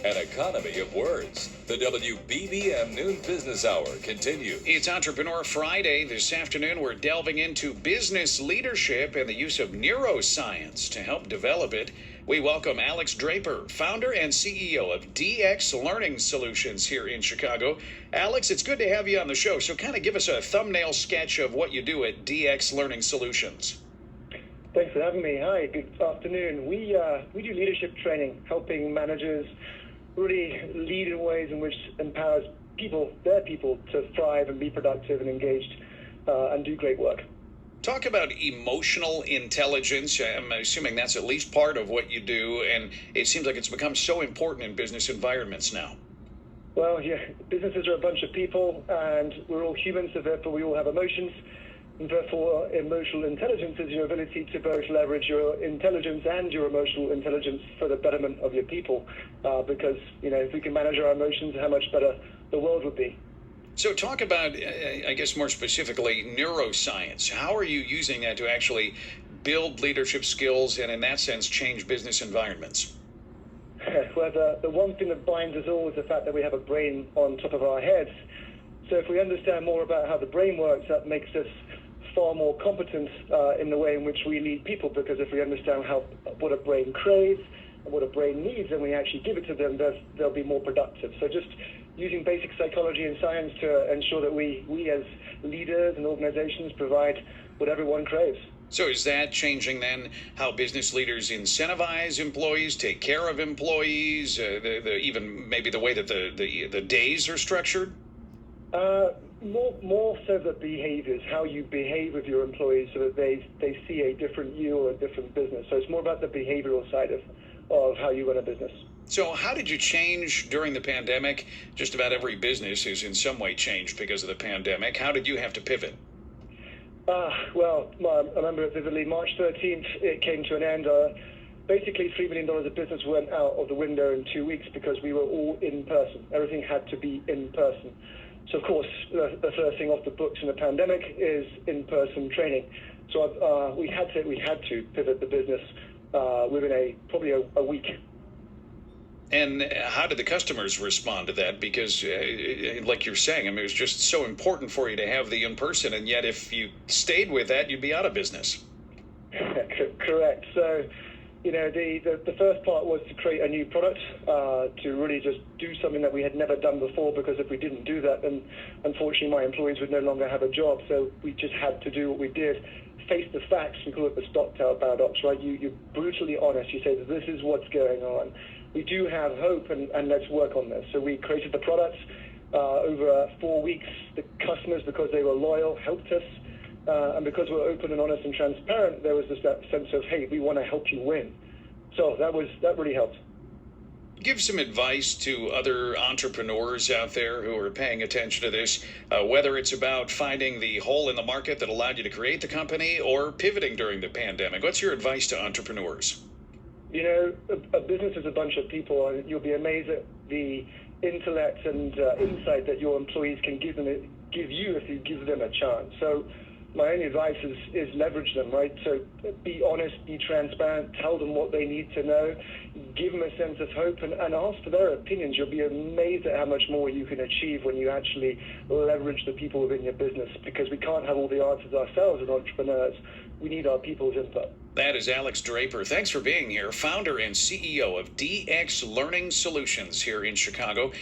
An economy of words. The WBBM Noon Business Hour continues. It's Entrepreneur Friday. This afternoon, we're delving into business leadership and the use of neuroscience to help develop it. We welcome Alex Draper, founder and CEO of DX Learning Solutions here in Chicago. Alex, it's good to have you on the show. So kind of give us a thumbnail sketch of what you do at DX Learning Solutions. Thanks for having me. Hi, good afternoon. We do leadership training, helping managers really lead in ways in which empowers their people to thrive and be productive and engaged and do great work. Talk about emotional intelligence. I'm assuming that's at least part of what you do, and it seems like it's become so important in business environments now. Well, yeah, businesses are a bunch of people, and we're all humans, so therefore we all have emotions. And therefore, emotional intelligence is your ability to both leverage your intelligence and your emotional intelligence for the betterment of your people. Because, if we can manage our emotions, how much better the world would be. So talk about, I guess more specifically, neuroscience. How are you using that to actually build leadership skills and, in that sense, change business environments? Well, the one thing that binds us all is the fact that we have a brain on top of our heads. So if we understand more about how the brain works, that makes us far more competent in the way in which we lead people, because if we understand what a brain craves and what a brain needs, and we actually give it to them, they'll be more productive. So just using basic psychology and science to ensure that we as leaders and organizations provide what everyone craves. So is that changing then how business leaders incentivize employees, take care of employees, even maybe the way that the days are structured? More so the behaviors, how you behave with your employees so that they see a different you or a different business. So it's more about the behavioral side of how you run a business. So how did you change during the pandemic? Just about every business is in some way changed because of the pandemic. How did you have to pivot? Well, I remember it vividly. March 13th, it came to an end. Basically, $3 million of business went out of the window in 2 weeks because we were all in person. Everything had to be in person. So, of course, the first thing off the books in the pandemic is in-person training. So we had to pivot the business within probably a week. And how did the customers respond to that? Because, like you're saying, it was just so important for you to have the in-person, and yet if you stayed with that, you'd be out of business. Correct. So, the first part was to create a new product, to really just do something that we had never done before, because if we didn't do that, then unfortunately my employees would no longer have a job. So we just had to do what we did, face the facts. We call it the stock tail paradox, right? You're brutally honest. You say that this is what's going on. We do have hope, and let's work on this. So we created the product over 4 weeks. The customers, because they were loyal, helped us. And because we're open and honest and transparent, there was just that sense of, hey, we want to help you win. So that really helped. Give some advice to other entrepreneurs out there who are paying attention to this, whether it's about finding the hole in the market that allowed you to create the company or pivoting during the pandemic. What's your advice to entrepreneurs? A business is a bunch of people, and you'll be amazed at the intellect and insight that your employees can give you if you give them a chance. So my only advice is leverage them, right? So be honest, be transparent, tell them what they need to know, give them a sense of hope, and ask for their opinions. You'll be amazed at how much more you can achieve when you actually leverage the people within your business, because we can't have all the answers ourselves as entrepreneurs. We need our people's input. That is Alex Draper. Thanks for being here, founder and CEO of DX Learning Solutions here in Chicago.